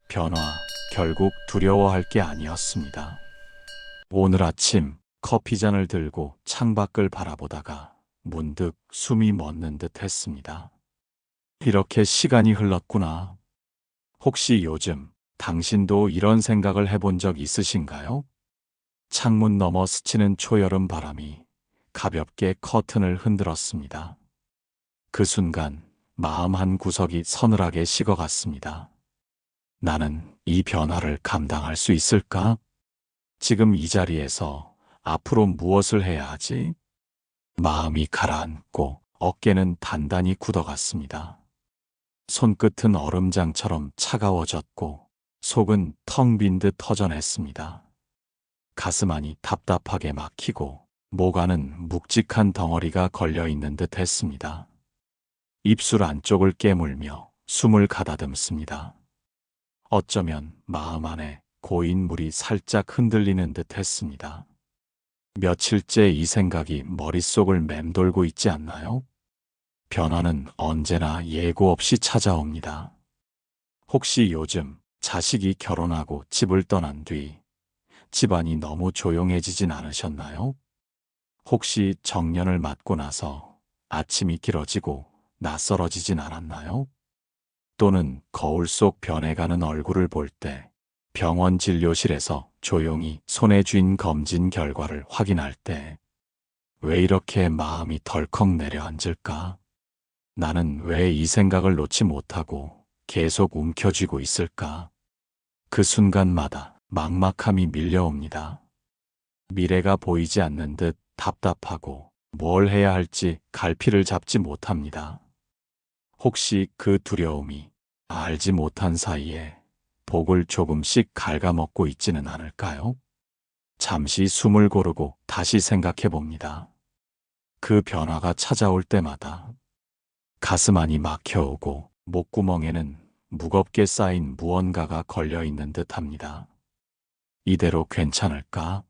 변화, 결국 두려워할 게 아니었습니다. 오늘 아침 커피잔을 들고 창밖을 바라보다가 문득 숨이 멎는 듯 했습니다. 이렇게 시간이 흘렀구나. 혹시 요즘 당신도 이런 생각을 해본 적 있으신가요? 창문 너머 스치는 초여름 바람이 가볍게 커튼을 흔들었습니다. 그 순간 마음 한 구석이 서늘하게 식어갔습니다. 나는 이 변화를 감당할 수 있을까? 지금 이 자리에서 앞으로 무엇을 해야 하지? 마음이 가라앉고 어깨는 단단히 굳어갔습니다. 손끝은 얼음장처럼 차가워졌고 속은 텅 빈 듯 허전했습니다. 가슴 안이 답답하게 막히고 목 안은 묵직한 덩어리가 걸려있는 듯 했습니다. 입술 안쪽을 깨물며 숨을 가다듬습니다. 어쩌면 마음 안에 고인 물이 살짝 흔들리는 듯 했습니다. 며칠째 이 생각이 머릿속을 맴돌고 있지 않나요? 변화는 언제나 예고 없이 찾아옵니다. 혹시 요즘 자식이 결혼하고 집을 떠난 뒤 집안이 너무 조용해지진 않으셨나요? 혹시 정년을 맞고 나서 아침이 길어지고 낯설어지진 않았나요? 또는 거울 속 변해가는 얼굴을 볼 때, 병원 진료실에서 조용히 손에 쥔 검진 결과를 확인할 때, 왜 이렇게 마음이 덜컥 내려앉을까? 나는 왜 이 생각을 놓지 못하고 계속 움켜쥐고 있을까? 그 순간마다 막막함이 밀려옵니다. 미래가 보이지 않는 듯 답답하고 뭘 해야 할지 갈피를 잡지 못합니다. 혹시 그 두려움이 알지 못한 사이에 복을 조금씩 갉아먹고 있지는 않을까요? 잠시 숨을 고르고 다시 생각해 봅니다. 그 변화가 찾아올 때마다 가슴 안이 막혀오고 목구멍에는 무겁게 쌓인 무언가가 걸려 있는 듯 합니다. 이대로 괜찮을까?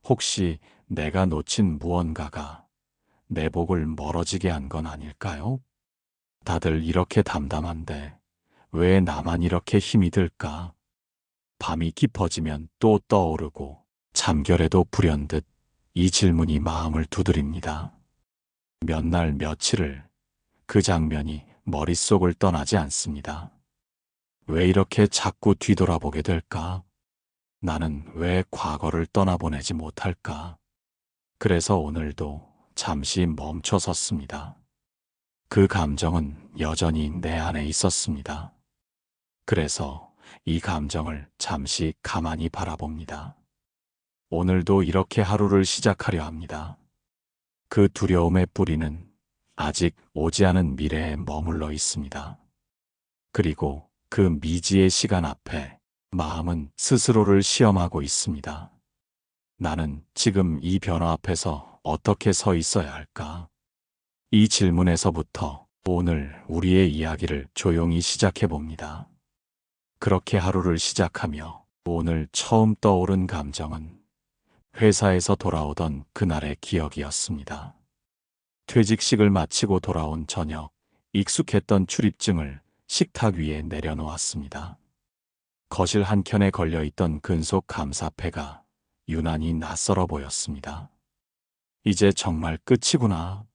혹시 내가 놓친 무언가가 내 복을 멀어지게 한 건 아닐까요? 다들 이렇게 담담한데 왜 나만 이렇게 힘이 들까? 밤이 깊어지면 또 떠오르고 잠결에도 불현듯 이 질문이 마음을 두드립니다. 몇 날 며칠을 그 장면이 머릿속을 떠나지 않습니다. 왜 이렇게 자꾸 뒤돌아보게 될까? 나는 왜 과거를 떠나보내지 못할까? 그래서 오늘도 잠시 멈춰 섰습니다. 그 감정은 여전히 내 안에 있었습니다. 그래서 이 감정을 잠시 가만히 바라봅니다. 오늘도 이렇게 하루를 시작하려 합니다. 그 두려움의 뿌리는 아직 오지 않은 미래에 머물러 있습니다. 그리고 그 미지의 시간 앞에 마음은 스스로를 시험하고 있습니다. 나는 지금 이 변화 앞에서 어떻게 서 있어야 할까? 이 질문에서부터 오늘 우리의 이야기를 조용히 시작해 봅니다. 그렇게 하루를 시작하며 오늘 처음 떠오른 감정은 회사에서 돌아오던 그날의 기억이었습니다. 퇴직식을 마치고 돌아온 저녁, 익숙했던 출입증을 식탁 위에 내려놓았습니다. 거실 한켠에 걸려있던 금속 감사패가 유난히 낯설어 보였습니다. 이제 정말 끝이구나.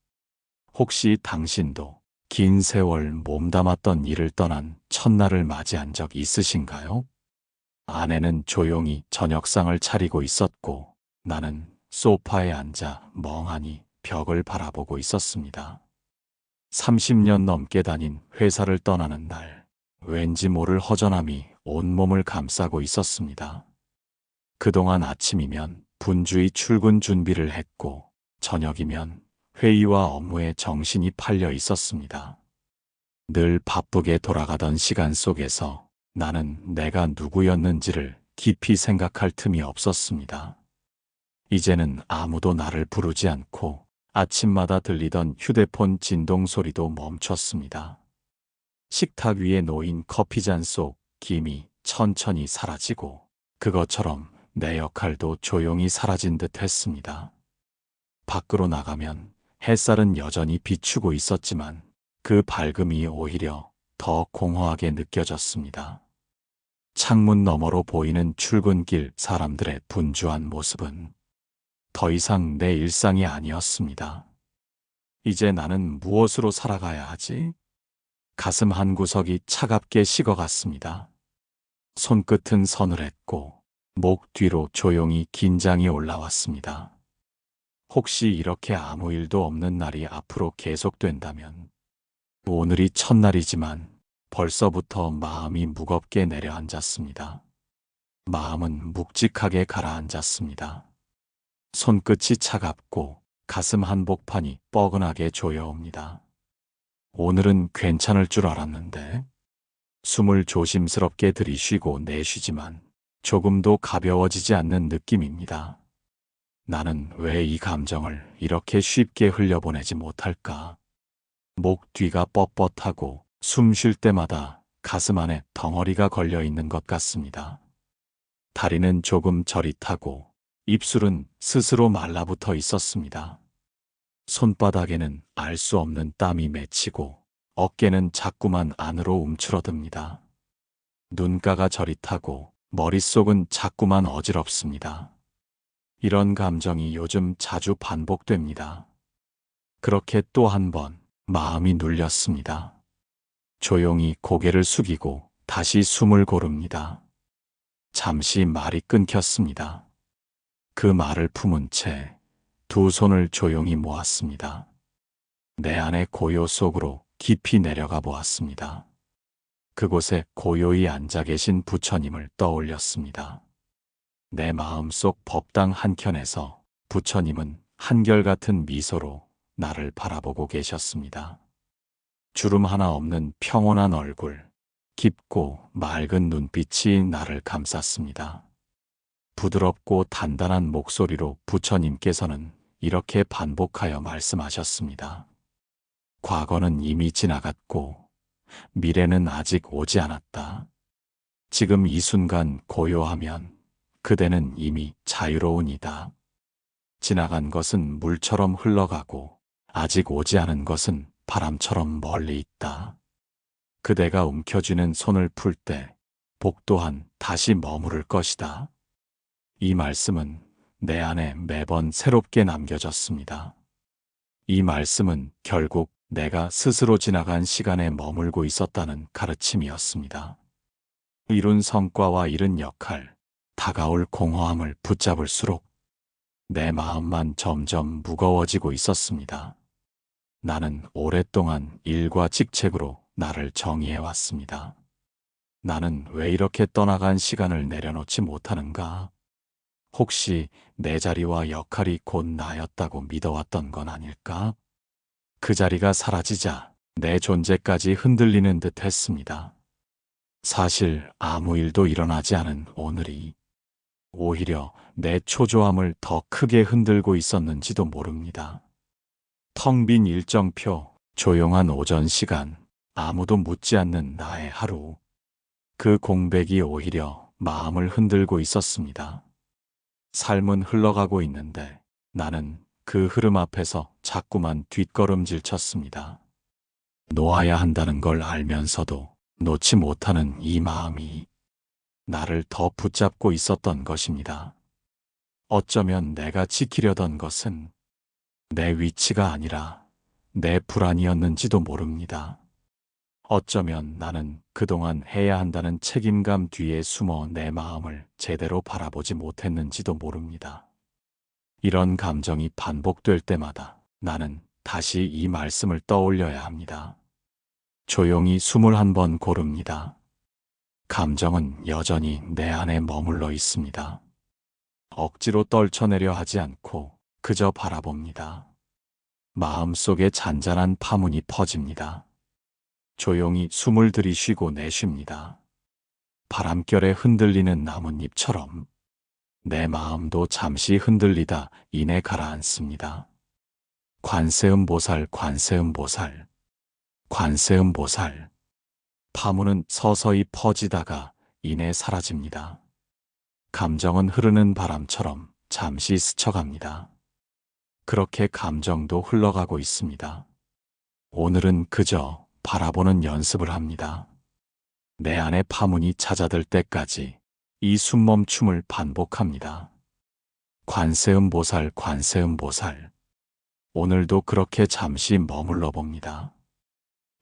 혹시 당신도 긴 세월 몸담았던 일을 떠난 첫날을 맞이한 적 있으신가요? 아내는 조용히 저녁상을 차리고 있었고 나는 소파에 앉아 멍하니 벽을 바라보고 있었습니다. 30년 넘게 다닌 회사를 떠나는 날, 왠지 모를 허전함이 온몸을 감싸고 있었습니다. 그동안 아침이면 분주히 출근 준비를 했고 저녁이면 회의와 업무에 정신이 팔려 있었습니다. 늘 바쁘게 돌아가던 시간 속에서 나는 내가 누구였는지를 깊이 생각할 틈이 없었습니다. 이제는 아무도 나를 부르지 않고 아침마다 들리던 휴대폰 진동 소리도 멈췄습니다. 식탁 위에 놓인 커피잔 속 김이 천천히 사라지고 그것처럼 내 역할도 조용히 사라진 듯 했습니다. 밖으로 나가면 햇살은 여전히 비추고 있었지만 그 밝음이 오히려 더 공허하게 느껴졌습니다. 창문 너머로 보이는 출근길 사람들의 분주한 모습은 더 이상 내 일상이 아니었습니다. 이제 나는 무엇으로 살아가야 하지? 가슴 한 구석이 차갑게 식어갔습니다. 손끝은 서늘했고 목 뒤로 조용히 긴장이 올라왔습니다. 혹시 이렇게 아무 일도 없는 날이 앞으로 계속된다면, 오늘이 첫날이지만 벌써부터 마음이 무겁게 내려앉았습니다. 마음은 묵직하게 가라앉았습니다. 손끝이 차갑고 가슴 한복판이 뻐근하게 조여옵니다. 오늘은 괜찮을 줄 알았는데, 숨을 조심스럽게 들이쉬고 내쉬지만 조금도 가벼워지지 않는 느낌입니다. 나는 왜 이 감정을 이렇게 쉽게 흘려보내지 못할까? 목 뒤가 뻣뻣하고 숨 쉴 때마다 가슴 안에 덩어리가 걸려 있는 것 같습니다. 다리는 조금 저릿하고 입술은 스스로 말라붙어 있었습니다. 손바닥에는 알 수 없는 땀이 맺히고 어깨는 자꾸만 안으로 움츠러듭니다. 눈가가 저릿하고 머릿속은 자꾸만 어지럽습니다. 이런 감정이 요즘 자주 반복됩니다. 그렇게 또 한 번 마음이 눌렸습니다. 조용히 고개를 숙이고 다시 숨을 고릅니다. 잠시 말이 끊겼습니다. 그 말을 품은 채 두 손을 조용히 모았습니다. 내 안의 고요 속으로 깊이 내려가 보았습니다. 그곳에 고요히 앉아 계신 부처님을 떠올렸습니다. 내 마음속 법당 한켠에서 부처님은 한결같은 미소로 나를 바라보고 계셨습니다. 주름 하나 없는 평온한 얼굴, 깊고 맑은 눈빛이 나를 감쌌습니다. 부드럽고 단단한 목소리로 부처님께서는 이렇게 반복하여 말씀하셨습니다. 과거는 이미 지나갔고 미래는 아직 오지 않았다. 지금 이 순간 고요하면 그대는 이미 자유로운이다. 지나간 것은 물처럼 흘러가고 아직 오지 않은 것은 바람처럼 멀리 있다. 그대가 움켜쥐는 손을 풀 때 복 또한 다시 머무를 것이다. 이 말씀은 내 안에 매번 새롭게 남겨졌습니다. 이 말씀은 결국 내가 스스로 지나간 시간에 머물고 있었다는 가르침이었습니다. 이룬 성과와 이룬 역할, 다가올 공허함을 붙잡을수록 내 마음만 점점 무거워지고 있었습니다. 나는 오랫동안 일과 직책으로 나를 정의해왔습니다. 나는 왜 이렇게 떠나간 시간을 내려놓지 못하는가? 혹시 내 자리와 역할이 곧 나였다고 믿어왔던 건 아닐까? 그 자리가 사라지자 내 존재까지 흔들리는 듯 했습니다. 사실 아무 일도 일어나지 않은 오늘이 오히려 내 초조함을 더 크게 흔들고 있었는지도 모릅니다. 텅 빈 일정표, 조용한 오전 시간, 아무도 묻지 않는 나의 하루. 그 공백이 오히려 마음을 흔들고 있었습니다. 삶은 흘러가고 있는데 나는 그 흐름 앞에서 자꾸만 뒷걸음질 쳤습니다. 놓아야 한다는 걸 알면서도 놓지 못하는 이 마음이 나를 더 붙잡고 있었던 것입니다. 어쩌면 내가 지키려던 것은 내 위치가 아니라 내 불안이었는지도 모릅니다. 어쩌면 나는 그동안 해야 한다는 책임감 뒤에 숨어 내 마음을 제대로 바라보지 못했는지도 모릅니다. 이런 감정이 반복될 때마다 나는 다시 이 말씀을 떠올려야 합니다. 조용히 숨을 한 번 고릅니다. 감정은 여전히 내 안에 머물러 있습니다. 억지로 떨쳐내려 하지 않고 그저 바라봅니다. 마음속에 잔잔한 파문이 퍼집니다. 조용히 숨을 들이쉬고 내쉽니다. 바람결에 흔들리는 나뭇잎처럼 내 마음도 잠시 흔들리다 이내 가라앉습니다. 관세음보살, 관세음보살, 관세음보살. 파문은 서서히 퍼지다가 이내 사라집니다. 감정은 흐르는 바람처럼 잠시 스쳐갑니다. 그렇게 감정도 흘러가고 있습니다. 오늘은 그저 바라보는 연습을 합니다. 내 안에 파문이 잦아들 때까지 이 숨멈춤을 반복합니다. 관세음보살, 관세음보살. 오늘도 그렇게 잠시 머물러 봅니다.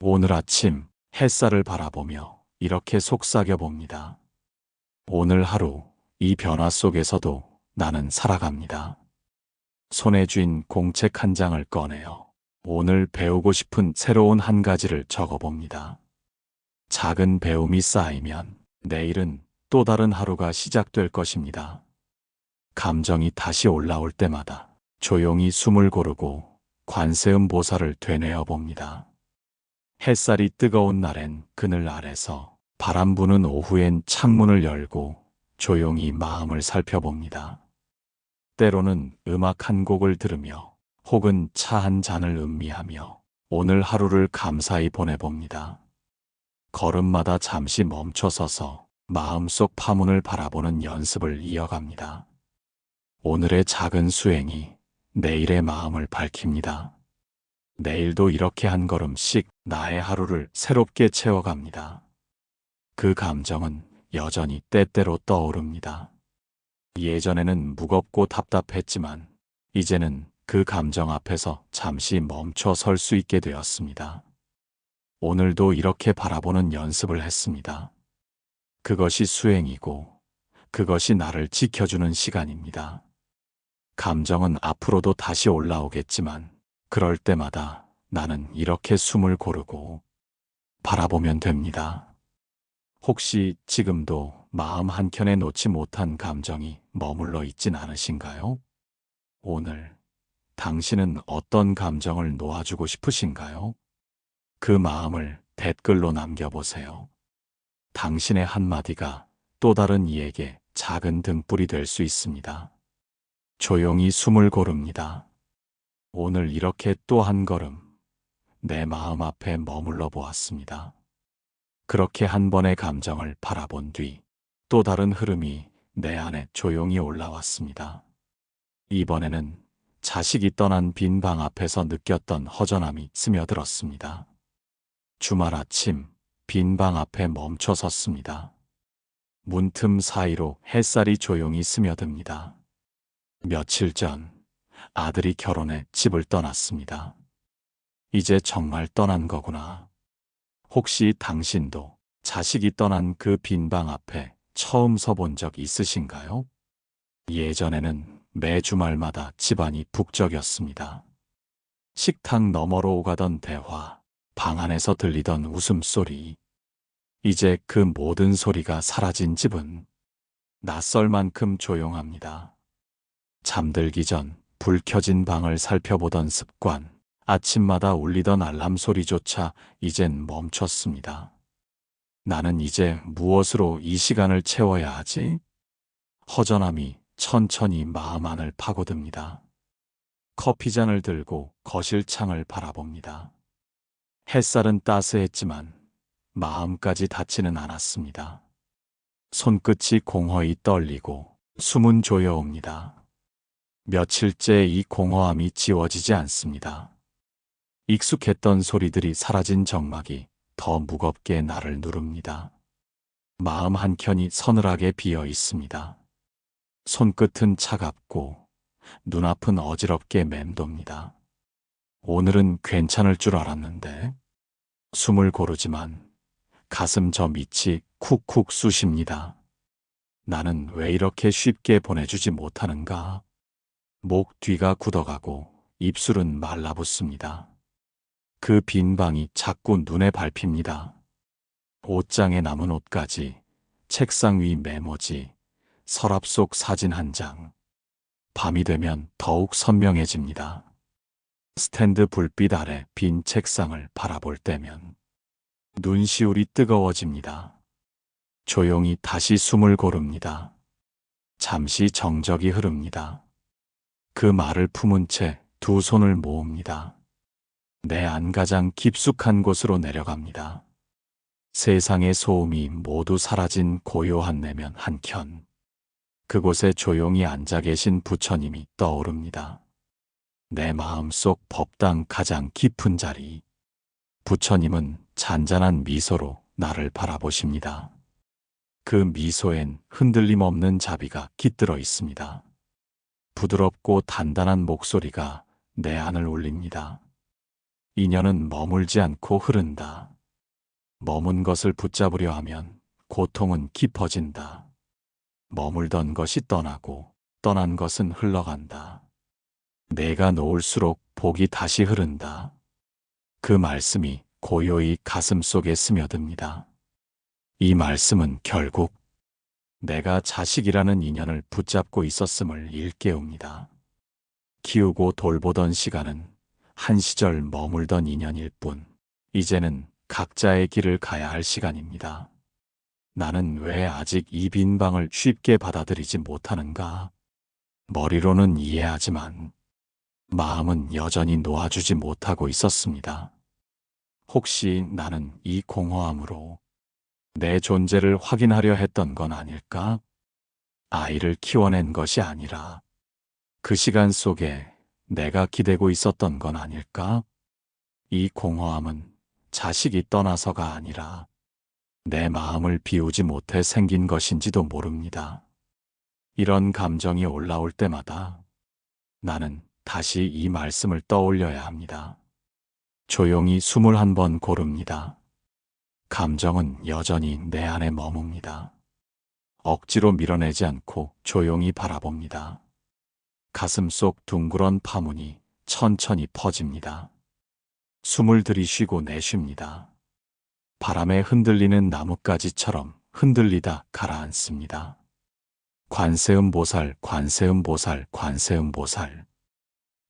오늘 아침 햇살을 바라보며 이렇게 속삭여 봅니다. 오늘 하루 이 변화 속에서도 나는 살아갑니다. 손에 쥔 공책 한 장을 꺼내어 오늘 배우고 싶은 새로운 한 가지를 적어봅니다. 작은 배움이 쌓이면 내일은 또 다른 하루가 시작될 것입니다. 감정이 다시 올라올 때마다 조용히 숨을 고르고 관세음 보살을 되뇌어 봅니다. 햇살이 뜨거운 날엔 그늘 아래서, 바람 부는 오후엔 창문을 열고 조용히 마음을 살펴봅니다. 때로는 음악 한 곡을 들으며 혹은 차 한 잔을 음미하며 오늘 하루를 감사히 보내봅니다. 걸음마다 잠시 멈춰서서 마음속 파문을 바라보는 연습을 이어갑니다. 오늘의 작은 수행이 내일의 마음을 밝힙니다. 내일도 이렇게 한 걸음씩 나의 하루를 새롭게 채워갑니다. 그 감정은 여전히 때때로 떠오릅니다. 예전에는 무겁고 답답했지만 이제는 그 감정 앞에서 잠시 멈춰 설 수 있게 되었습니다. 오늘도 이렇게 바라보는 연습을 했습니다. 그것이 수행이고 그것이 나를 지켜주는 시간입니다. 감정은 앞으로도 다시 올라오겠지만 그럴 때마다 나는 이렇게 숨을 고르고 바라보면 됩니다. 혹시 지금도 마음 한켠에 놓지 못한 감정이 머물러 있진 않으신가요? 오늘 당신은 어떤 감정을 놓아주고 싶으신가요? 그 마음을 댓글로 남겨보세요. 당신의 한마디가 또 다른 이에게 작은 등불이 될 수 있습니다. 조용히 숨을 고릅니다. 오늘 이렇게 또 한 걸음 내 마음 앞에 머물러 보았습니다. 그렇게 한 번의 감정을 바라본 뒤 또 다른 흐름이 내 안에 조용히 올라왔습니다. 이번에는 자식이 떠난 빈 방 앞에서 느꼈던 허전함이 스며들었습니다. 주말 아침 빈 방 앞에 멈춰 섰습니다. 문틈 사이로 햇살이 조용히 스며듭니다. 며칠 전 아들이 결혼해 집을 떠났습니다. 이제 정말 떠난 거구나. 혹시 당신도 자식이 떠난 그 빈 방 앞에 처음 서본 적 있으신가요? 예전에는 매 주말마다 집안이 북적였습니다. 식탁 너머로 오가던 대화, 방 안에서 들리던 웃음소리. 이제 그 모든 소리가 사라진 집은 낯설 만큼 조용합니다. 잠들기 전 불 켜진 방을 살펴보던 습관, 아침마다 울리던 알람 소리조차 이젠 멈췄습니다. 나는 이제 무엇으로 이 시간을 채워야 하지? 허전함이 천천히 마음 안을 파고듭니다. 커피잔을 들고 거실 창을 바라봅니다. 햇살은 따스했지만 마음까지 닿지는 않았습니다. 손끝이 공허히 떨리고 숨은 조여옵니다. 며칠째 이 공허함이 지워지지 않습니다. 익숙했던 소리들이 사라진 정막이 더 무겁게 나를 누릅니다. 마음 한켠이 서늘하게 비어 있습니다. 손끝은 차갑고 눈앞은 어지럽게 맴돕니다. 오늘은 괜찮을 줄 알았는데 숨을 고르지만 가슴 저 밑이 쿡쿡 쑤십니다. 나는 왜 이렇게 쉽게 보내주지 못하는가? 목 뒤가 굳어가고 입술은 말라붙습니다. 그 빈 방이 자꾸 눈에 밟힙니다. 옷장에 남은 옷까지, 책상 위 메모지, 서랍 속 사진 한 장. 밤이 되면 더욱 선명해집니다. 스탠드 불빛 아래 빈 책상을 바라볼 때면 눈시울이 뜨거워집니다. 조용히 다시 숨을 고릅니다. 잠시 정적이 흐릅니다. 그 말을 품은 채 두 손을 모읍니다. 내 안 가장 깊숙한 곳으로 내려갑니다. 세상의 소음이 모두 사라진 고요한 내면 한켠. 그곳에 조용히 앉아 계신 부처님이 떠오릅니다. 내 마음속 법당 가장 깊은 자리. 부처님은 잔잔한 미소로 나를 바라보십니다. 그 미소엔 흔들림 없는 자비가 깃들어 있습니다. 부드럽고 단단한 목소리가 내 안을 울립니다. 인연은 머물지 않고 흐른다. 머문 것을 붙잡으려 하면 고통은 깊어진다. 머물던 것이 떠나고 떠난 것은 흘러간다. 내가 놓을수록 복이 다시 흐른다. 그 말씀이 고요히 가슴 속에 스며듭니다. 이 말씀은 결국 내가 자식이라는 인연을 붙잡고 있었음을 일깨웁니다. 키우고 돌보던 시간은 한 시절 머물던 인연일 뿐, 이제는 각자의 길을 가야 할 시간입니다. 나는 왜 아직 이 빈 방을 쉽게 받아들이지 못하는가? 머리로는 이해하지만 마음은 여전히 놓아주지 못하고 있었습니다. 혹시 나는 이 공허함으로 내 존재를 확인하려 했던 건 아닐까? 아이를 키워낸 것이 아니라 그 시간 속에 내가 기대고 있었던 건 아닐까? 이 공허함은 자식이 떠나서가 아니라 내 마음을 비우지 못해 생긴 것인지도 모릅니다. 이런 감정이 올라올 때마다 나는 다시 이 말씀을 떠올려야 합니다. 조용히 숨을 한 번 고릅니다. 감정은 여전히 내 안에 머뭅니다. 억지로 밀어내지 않고 조용히 바라봅니다. 가슴 속 둥그런 파문이 천천히 퍼집니다. 숨을 들이쉬고 내쉽니다. 바람에 흔들리는 나뭇가지처럼 흔들리다 가라앉습니다. 관세음보살, 관세음보살, 관세음보살.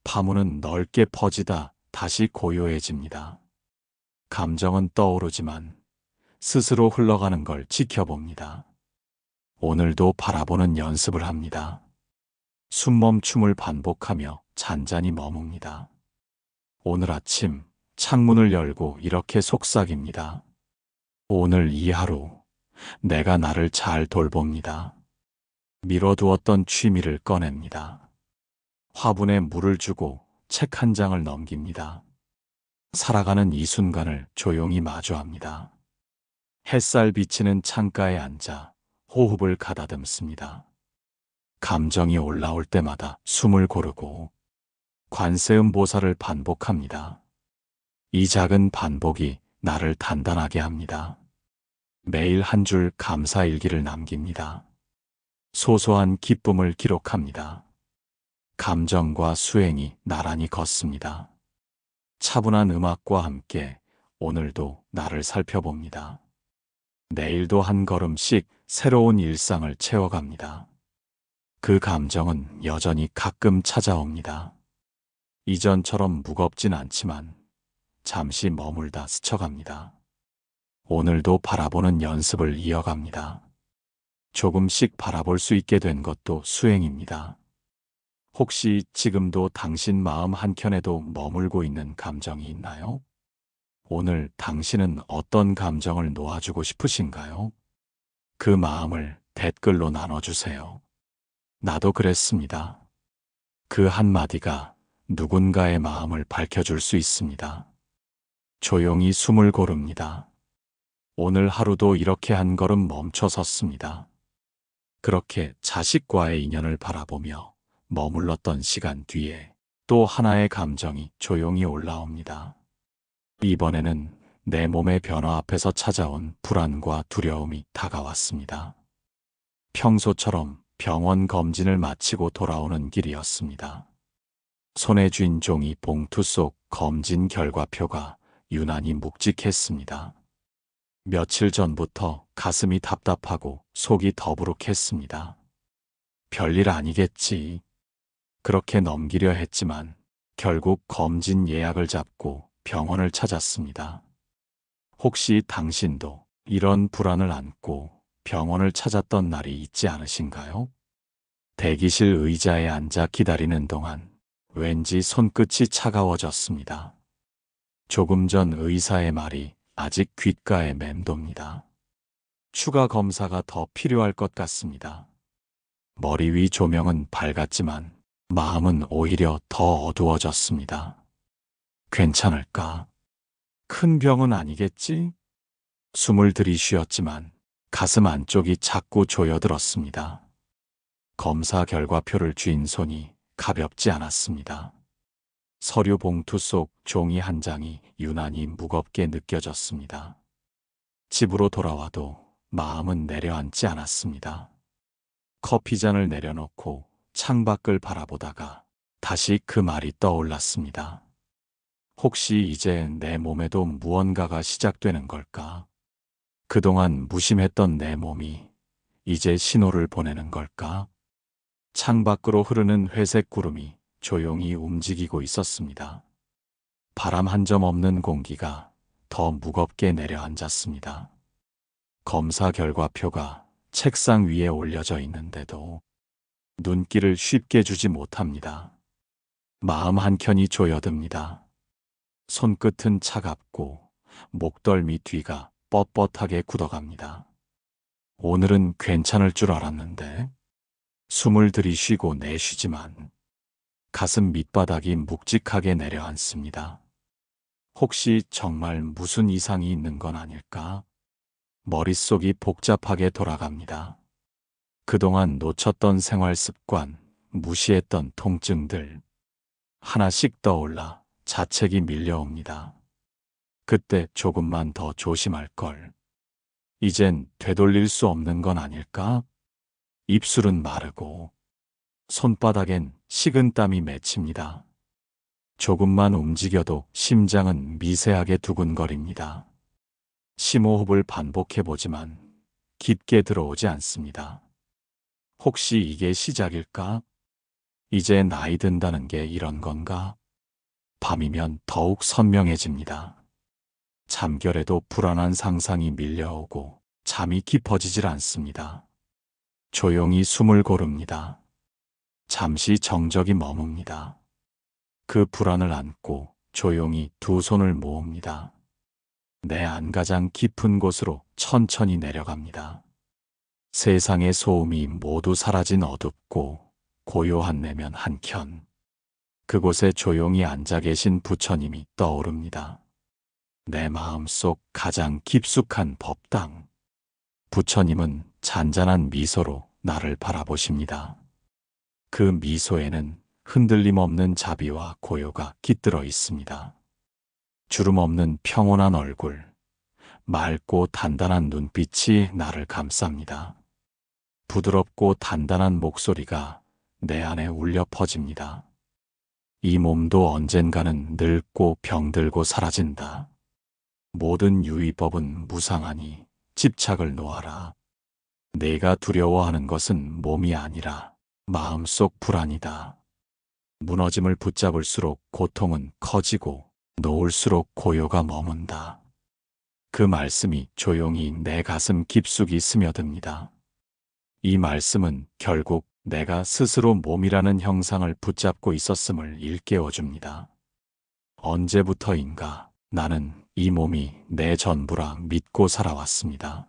파문은 넓게 퍼지다 다시 고요해집니다. 감정은 떠오르지만 스스로 흘러가는 걸 지켜봅니다. 오늘도 바라보는 연습을 합니다. 숨멈춤을 반복하며 잔잔히 머뭅니다. 오늘 아침 창문을 열고 이렇게 속삭입니다. 오늘 이 하루 내가 나를 잘 돌봅니다. 미뤄두었던 취미를 꺼냅니다. 화분에 물을 주고 책 한 장을 넘깁니다. 살아가는 이 순간을 조용히 마주합니다. 햇살 비치는 창가에 앉아 호흡을 가다듬습니다. 감정이 올라올 때마다 숨을 고르고 관세음보살을 반복합니다. 이 작은 반복이 나를 단단하게 합니다. 매일 한 줄 감사일기를 남깁니다. 소소한 기쁨을 기록합니다. 감정과 수행이 나란히 걷습니다. 차분한 음악과 함께 오늘도 나를 살펴봅니다. 내일도 한 걸음씩 새로운 일상을 채워갑니다. 그 감정은 여전히 가끔 찾아옵니다. 이전처럼 무겁진 않지만 잠시 머물다 스쳐갑니다. 오늘도 바라보는 연습을 이어갑니다. 조금씩 바라볼 수 있게 된 것도 수행입니다. 혹시 지금도 당신 마음 한켠에도 머물고 있는 감정이 있나요? 오늘 당신은 어떤 감정을 놓아주고 싶으신가요? 그 마음을 댓글로 나눠주세요. 나도 그랬습니다. 그 한마디가 누군가의 마음을 밝혀줄 수 있습니다. 조용히 숨을 고릅니다. 오늘 하루도 이렇게 한 걸음 멈춰 섰습니다. 그렇게 자식과의 인연을 바라보며 머물렀던 시간 뒤에 또 하나의 감정이 조용히 올라옵니다. 이번에는 내 몸의 변화 앞에서 찾아온 불안과 두려움이 다가왔습니다. 평소처럼 병원 검진을 마치고 돌아오는 길이었습니다. 손에 쥔 종이 봉투 속 검진 결과표가 유난히 묵직했습니다. 며칠 전부터 가슴이 답답하고 속이 더부룩했습니다. 별일 아니겠지. 그렇게 넘기려 했지만 결국 검진 예약을 잡고 병원을 찾았습니다. 혹시 당신도 이런 불안을 안고 병원을 찾았던 날이 있지 않으신가요? 대기실 의자에 앉아 기다리는 동안 왠지 손끝이 차가워졌습니다. 조금 전 의사의 말이 아직 귓가에 맴돕니다. 추가 검사가 더 필요할 것 같습니다. 머리 위 조명은 밝았지만 마음은 오히려 더 어두워졌습니다. 괜찮을까? 큰 병은 아니겠지? 숨을 들이쉬었지만 가슴 안쪽이 자꾸 조여들었습니다. 검사 결과표를 쥔 손이 가볍지 않았습니다. 서류 봉투 속 종이 한 장이 유난히 무겁게 느껴졌습니다. 집으로 돌아와도 마음은 내려앉지 않았습니다. 커피잔을 내려놓고 창밖을 바라보다가 다시 그 말이 떠올랐습니다. 혹시 이제 내 몸에도 무언가가 시작되는 걸까? 그동안 무심했던 내 몸이 이제 신호를 보내는 걸까? 창밖으로 흐르는 회색 구름이 조용히 움직이고 있었습니다. 바람 한 점 없는 공기가 더 무겁게 내려앉았습니다. 검사 결과표가 책상 위에 올려져 있는데도 눈길을 쉽게 주지 못합니다. 마음 한켠이 조여듭니다. 손끝은 차갑고 목덜미 뒤가 뻣뻣하게 굳어갑니다. 오늘은 괜찮을 줄 알았는데 숨을 들이쉬고 내쉬지만 가슴 밑바닥이 묵직하게 내려앉습니다. 혹시 정말 무슨 이상이 있는 건 아닐까? 머릿속이 복잡하게 돌아갑니다. 그동안 놓쳤던 생활 습관, 무시했던 통증들, 하나씩 떠올라 자책이 밀려옵니다. 그때 조금만 더 조심할 걸. 이젠 되돌릴 수 없는 건 아닐까? 입술은 마르고 손바닥엔 식은 땀이 맺힙니다. 조금만 움직여도 심장은 미세하게 두근거립니다. 심호흡을 반복해보지만 깊게 들어오지 않습니다. 혹시 이게 시작일까? 이제 나이 든다는 게 이런 건가? 밤이면 더욱 선명해집니다. 잠결에도 불안한 상상이 밀려오고 잠이 깊어지질 않습니다. 조용히 숨을 고릅니다. 잠시 정적이 머뭅니다. 그 불안을 안고 조용히 두 손을 모읍니다. 내 안가장 깊은 곳으로 천천히 내려갑니다. 세상의 소음이 모두 사라진 어둡고 고요한 내면 한켠. 그곳에 조용히 앉아 계신 부처님이 떠오릅니다. 내 마음속 가장 깊숙한 법당. 부처님은 잔잔한 미소로 나를 바라보십니다. 그 미소에는 흔들림 없는 자비와 고요가 깃들어 있습니다. 주름 없는 평온한 얼굴, 맑고 단단한 눈빛이 나를 감쌉니다. 부드럽고 단단한 목소리가 내 안에 울려 퍼집니다. 이 몸도 언젠가는 늙고 병들고 사라진다. 모든 유의법은 무상하니 집착을 놓아라. 내가 두려워하는 것은 몸이 아니라 마음속 불안이다. 무너짐을 붙잡을수록 고통은 커지고 놓을수록 고요가 머문다. 그 말씀이 조용히 내 가슴 깊숙이 스며듭니다. 이 말씀은 결국 내가 스스로 몸이라는 형상을 붙잡고 있었음을 일깨워줍니다. 언제부터인가 나는 이 몸이 내 전부라 믿고 살아왔습니다.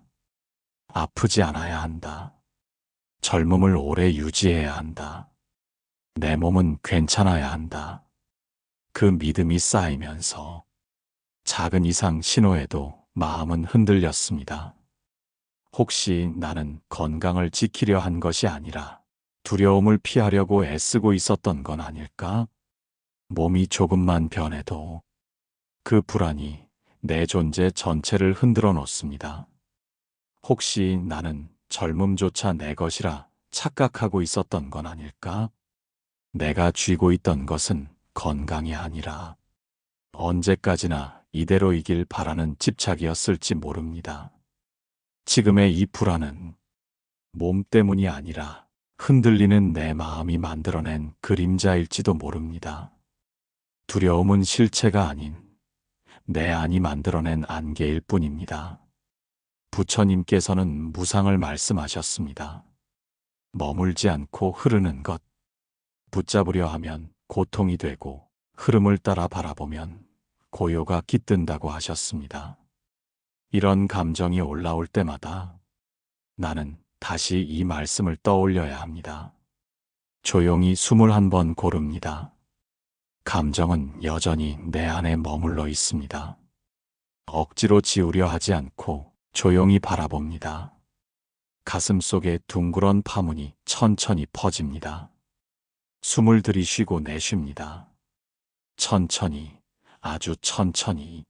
아프지 않아야 한다. 젊음을 오래 유지해야 한다. 내 몸은 괜찮아야 한다. 그 믿음이 쌓이면서 작은 이상 신호에도 마음은 흔들렸습니다. 혹시 나는 건강을 지키려 한 것이 아니라 두려움을 피하려고 애쓰고 있었던 건 아닐까? 몸이 조금만 변해도 그 불안이 내 존재 전체를 흔들어 놓습니다. 혹시 나는 젊음조차 내 것이라 착각하고 있었던 건 아닐까? 내가 쥐고 있던 것은 건강이 아니라 언제까지나 이대로이길 바라는 집착이었을지 모릅니다. 지금의 이 불안은 몸 때문이 아니라 흔들리는 내 마음이 만들어낸 그림자일지도 모릅니다. 두려움은 실체가 아닌 내 안이 만들어낸 안개일 뿐입니다. 부처님께서는 무상을 말씀하셨습니다. 머물지 않고 흐르는 것. 붙잡으려 하면 고통이 되고 흐름을 따라 바라보면 고요가 깃든다고 하셨습니다. 이런 감정이 올라올 때마다 나는 다시 이 말씀을 떠올려야 합니다. 조용히 숨을 한 번 고릅니다. 감정은 여전히 내 안에 머물러 있습니다. 억지로 지우려 하지 않고 조용히 바라봅니다. 가슴 속에 둥그런 파문이 천천히 퍼집니다. 숨을 들이쉬고 내쉽니다. 천천히, 아주 천천히.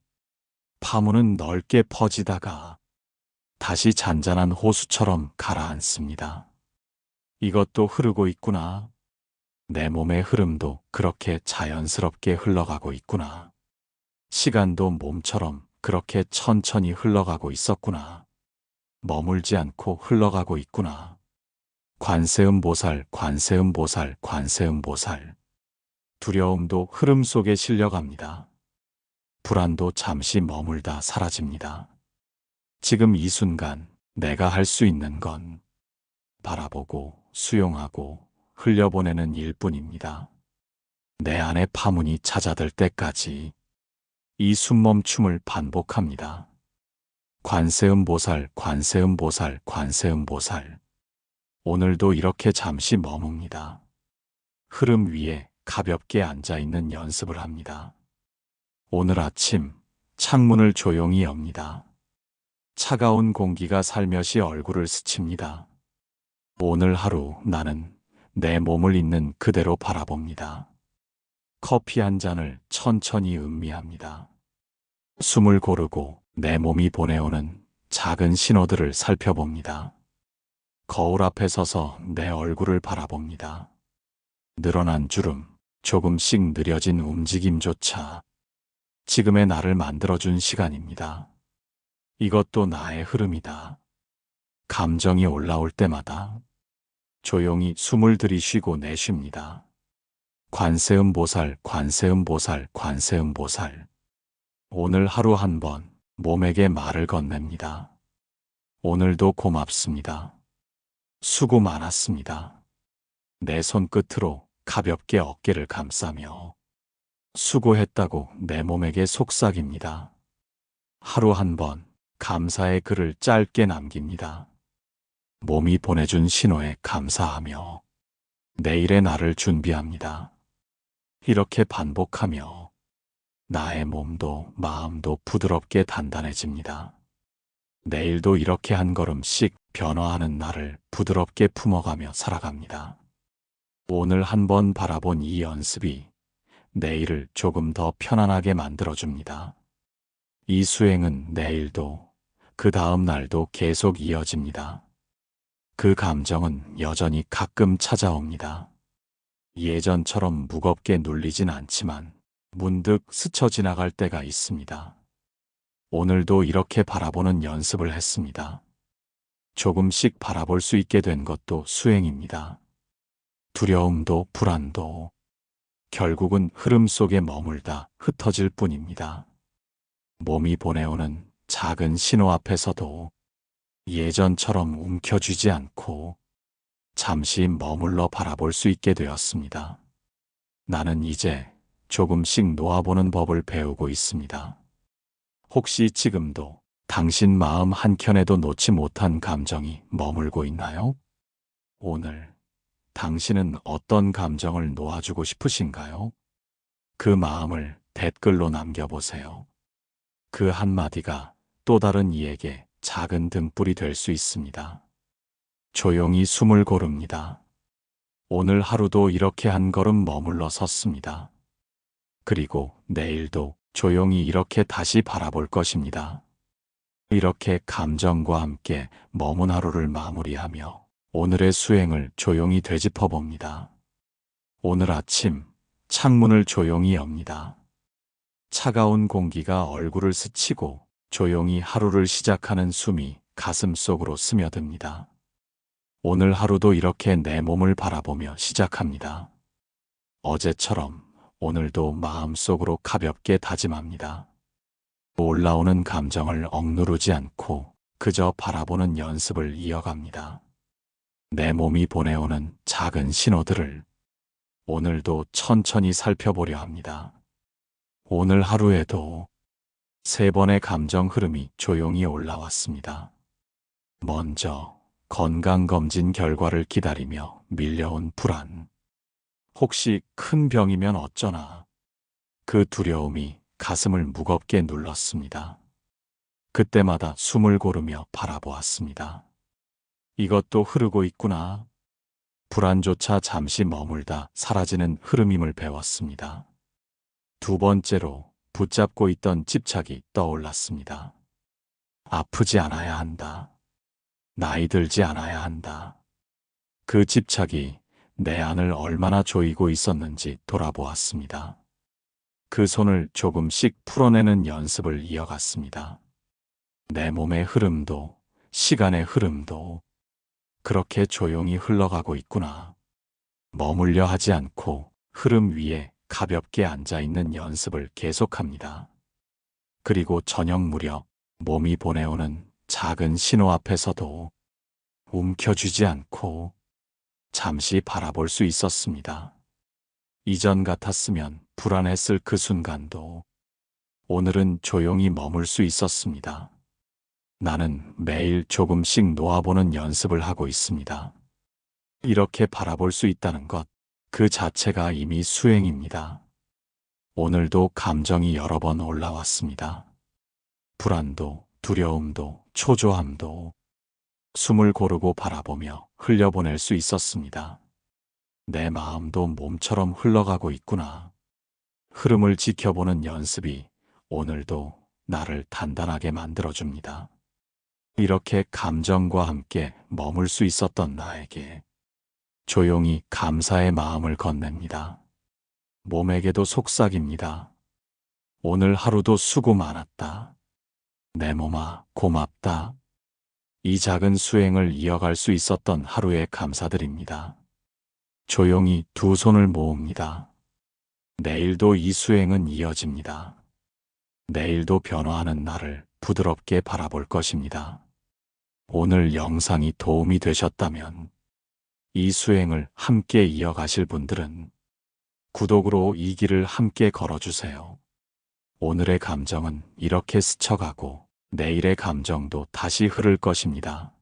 파문은 넓게 퍼지다가 다시 잔잔한 호수처럼 가라앉습니다. 이것도 흐르고 있구나. 내 몸의 흐름도 그렇게 자연스럽게 흘러가고 있구나. 시간도 몸처럼 그렇게 천천히 흘러가고 있었구나. 머물지 않고 흘러가고 있구나. 관세음보살, 관세음보살, 관세음보살. 두려움도 흐름 속에 실려갑니다. 불안도 잠시 머물다 사라집니다. 지금 이 순간 내가 할 수 있는 건 바라보고 수용하고 흘려보내는 일뿐입니다. 내 안의 파문이 잦아들 때까지 이 숨멈춤을 반복합니다. 관세음보살, 관세음보살, 관세음보살. 오늘도 이렇게 잠시 머뭅니다. 흐름 위에 가볍게 앉아있는 연습을 합니다. 오늘 아침 창문을 조용히 엽니다. 차가운 공기가 살며시 얼굴을 스칩니다. 오늘 하루 나는 내 몸을 있는 그대로 바라봅니다. 커피 한 잔을 천천히 음미합니다. 숨을 고르고 내 몸이 보내오는 작은 신호들을 살펴봅니다. 거울 앞에 서서 내 얼굴을 바라봅니다. 늘어난 주름, 조금씩 느려진 움직임조차 지금의 나를 만들어준 시간입니다. 이것도 나의 흐름이다. 감정이 올라올 때마다 조용히 숨을 들이쉬고 내쉽니다. 관세음보살, 관세음보살, 관세음보살. 오늘 하루 한 번 몸에게 말을 건넵니다. 오늘도 고맙습니다. 수고 많았습니다. 내 손끝으로 가볍게 어깨를 감싸며 수고했다고 내 몸에게 속삭입니다. 하루 한 번 감사의 글을 짧게 남깁니다. 몸이 보내준 신호에 감사하며 내일의 나를 준비합니다. 이렇게 반복하며 나의 몸도 마음도 부드럽게 단단해집니다. 내일도 이렇게 한 걸음씩 변화하는 나를 부드럽게 품어가며 살아갑니다. 오늘 한 번 바라본 이 연습이 내일을 조금 더 편안하게 만들어줍니다. 이 수행은 내일도 그 다음 날도 계속 이어집니다. 그 감정은 여전히 가끔 찾아옵니다. 예전처럼 무겁게 눌리진 않지만 문득 스쳐 지나갈 때가 있습니다. 오늘도 이렇게 바라보는 연습을 했습니다. 조금씩 바라볼 수 있게 된 것도 수행입니다. 두려움도 불안도 결국은 흐름 속에 머물다 흩어질 뿐입니다. 몸이 보내오는 작은 신호 앞에서도 예전처럼 움켜쥐지 않고 잠시 머물러 바라볼 수 있게 되었습니다. 나는 이제 조금씩 놓아보는 법을 배우고 있습니다. 혹시 지금도 당신 마음 한켠에도 놓지 못한 감정이 머물고 있나요? 오늘 당신은 어떤 감정을 놓아주고 싶으신가요? 그 마음을 댓글로 남겨보세요. 그 한마디가 또 다른 이에게 작은 등불이 될 수 있습니다. 조용히 숨을 고릅니다. 오늘 하루도 이렇게 한 걸음 머물러 섰습니다. 그리고 내일도 조용히 이렇게 다시 바라볼 것입니다. 이렇게 감정과 함께 머문 하루를 마무리하며 오늘의 수행을 조용히 되짚어 봅니다. 오늘 아침 창문을 조용히 엽니다. 차가운 공기가 얼굴을 스치고 조용히 하루를 시작하는 숨이 가슴 속으로 스며듭니다. 오늘 하루도 이렇게 내 몸을 바라보며 시작합니다. 어제처럼 오늘도 마음속으로 가볍게 다짐합니다. 올라오는 감정을 억누르지 않고 그저 바라보는 연습을 이어갑니다. 내 몸이 보내오는 작은 신호들을 오늘도 천천히 살펴보려 합니다. 오늘 하루에도 3번의 감정 흐름이 조용히 올라왔습니다. 먼저 건강검진 결과를 기다리며 밀려온 불안. 혹시 큰 병이면 어쩌나. 그 두려움이 가슴을 무겁게 눌렀습니다. 그때마다 숨을 고르며 바라보았습니다. 이것도 흐르고 있구나. 불안조차 잠시 머물다 사라지는 흐름임을 배웠습니다. 두 번째로 붙잡고 있던 집착이 떠올랐습니다. 아프지 않아야 한다. 나이 들지 않아야 한다. 그 집착이 내 안을 얼마나 조이고 있었는지 돌아보았습니다. 그 손을 조금씩 풀어내는 연습을 이어갔습니다. 내 몸의 흐름도, 시간의 흐름도 그렇게 조용히 흘러가고 있구나. 머물려 하지 않고 흐름 위에 가볍게 앉아있는 연습을 계속합니다. 그리고 저녁 무렵 몸이 보내오는 작은 신호 앞에서도 움켜쥐지 않고 잠시 바라볼 수 있었습니다. 이전 같았으면 불안했을 그 순간도 오늘은 조용히 머물 수 있었습니다. 나는 매일 조금씩 놓아보는 연습을 하고 있습니다. 이렇게 바라볼 수 있다는 것, 그 자체가 이미 수행입니다. 오늘도 감정이 여러 번 올라왔습니다. 불안도, 두려움도, 초조함도 숨을 고르고 바라보며 흘려보낼 수 있었습니다. 내 마음도 몸처럼 흘러가고 있구나. 흐름을 지켜보는 연습이 오늘도 나를 단단하게 만들어줍니다. 이렇게 감정과 함께 머물 수 있었던 나에게 조용히 감사의 마음을 건넵니다. 몸에게도 속삭입니다. 오늘 하루도 수고 많았다. 내 몸아, 고맙다. 이 작은 수행을 이어갈 수 있었던 하루에 감사드립니다. 조용히 두 손을 모읍니다. 내일도 이 수행은 이어집니다. 내일도 변화하는 나를 부드럽게 바라볼 것입니다. 오늘 영상이 도움이 되셨다면 이 수행을 함께 이어가실 분들은 구독으로 이 길을 함께 걸어주세요. 오늘의 감정은 이렇게 스쳐가고 내일의 감정도 다시 흐를 것입니다.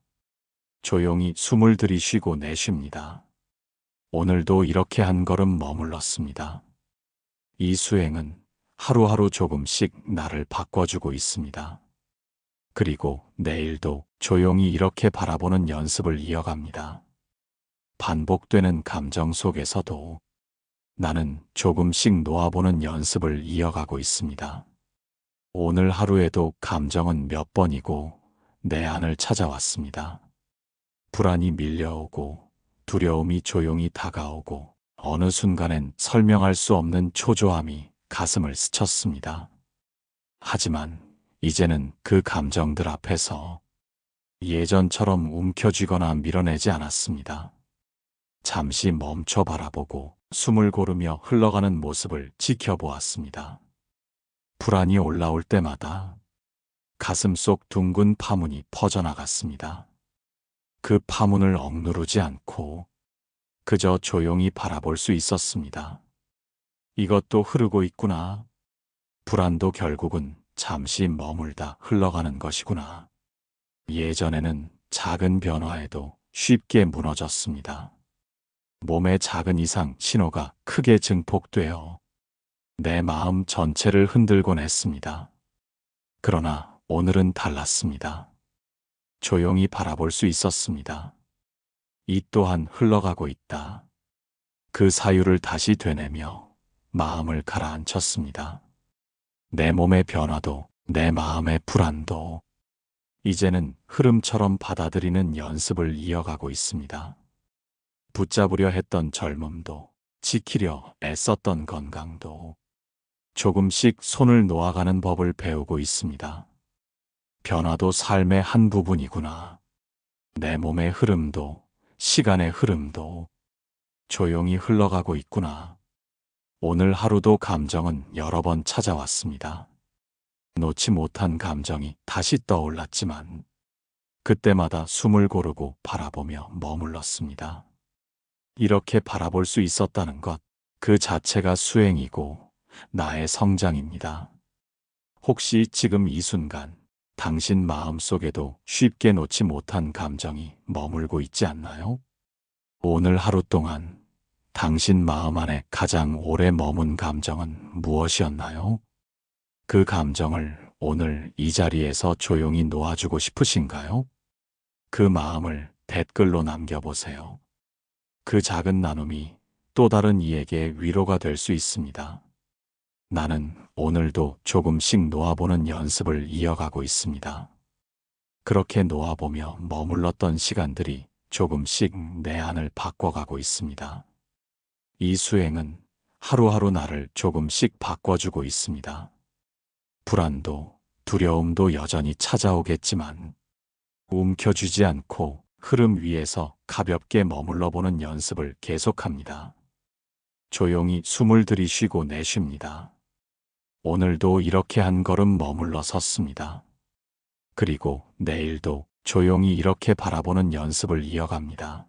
조용히 숨을 들이쉬고 내쉽니다. 오늘도 이렇게 한 걸음 머물렀습니다. 이 수행은 하루하루 조금씩 나를 바꿔주고 있습니다. 그리고 내일도 조용히 이렇게 바라보는 연습을 이어갑니다. 반복되는 감정 속에서도 나는 조금씩 놓아보는 연습을 이어가고 있습니다. 오늘 하루에도 감정은 몇 번이고 내 안을 찾아왔습니다. 불안이 밀려오고 두려움이 조용히 다가오고 어느 순간엔 설명할 수 없는 초조함이 가슴을 스쳤습니다. 하지만 이제는 그 감정들 앞에서 예전처럼 움켜쥐거나 밀어내지 않았습니다. 잠시 멈춰 바라보고 숨을 고르며 흘러가는 모습을 지켜보았습니다. 불안이 올라올 때마다 가슴 속 둥근 파문이 퍼져나갔습니다. 그 파문을 억누르지 않고 그저 조용히 바라볼 수 있었습니다. 이것도 흐르고 있구나. 불안도 결국은 잠시 머물다 흘러가는 것이구나. 예전에는 작은 변화에도 쉽게 무너졌습니다. 몸의 작은 이상 신호가 크게 증폭되어 내 마음 전체를 흔들곤 했습니다. 그러나 오늘은 달랐습니다. 조용히 바라볼 수 있었습니다. 이 또한 흘러가고 있다. 그 사유를 다시 되뇌며 마음을 가라앉혔습니다. 내 몸의 변화도 내 마음의 불안도 이제는 흐름처럼 받아들이는 연습을 이어가고 있습니다. 붙잡으려 했던 젊음도 지키려 애썼던 건강도 조금씩 손을 놓아가는 법을 배우고 있습니다. 변화도 삶의 한 부분이구나. 내 몸의 흐름도 시간의 흐름도 조용히 흘러가고 있구나. 오늘 하루도 감정은 여러 번 찾아왔습니다. 놓지 못한 감정이 다시 떠올랐지만 그때마다 숨을 고르고 바라보며 머물렀습니다. 이렇게 바라볼 수 있었다는 것, 그 자체가 수행이고 나의 성장입니다. 혹시 지금 이 순간 당신 마음속에도 쉽게 놓지 못한 감정이 머물고 있지 않나요? 오늘 하루 동안 당신 마음 안에 가장 오래 머문 감정은 무엇이었나요? 그 감정을 오늘 이 자리에서 조용히 놓아주고 싶으신가요? 그 마음을 댓글로 남겨보세요. 그 작은 나눔이 또 다른 이에게 위로가 될 수 있습니다. 나는 오늘도 조금씩 놓아보는 연습을 이어가고 있습니다. 그렇게 놓아보며 머물렀던 시간들이 조금씩 내 안을 바꿔가고 있습니다. 이 수행은 하루하루 나를 조금씩 바꿔주고 있습니다. 불안도, 두려움도 여전히 찾아오겠지만 움켜쥐지 않고 흐름 위에서 가볍게 머물러 보는 연습을 계속합니다. 조용히 숨을 들이쉬고 내쉽니다. 오늘도 이렇게 한 걸음 머물러 섰습니다. 그리고 내일도 조용히 이렇게 바라보는 연습을 이어갑니다.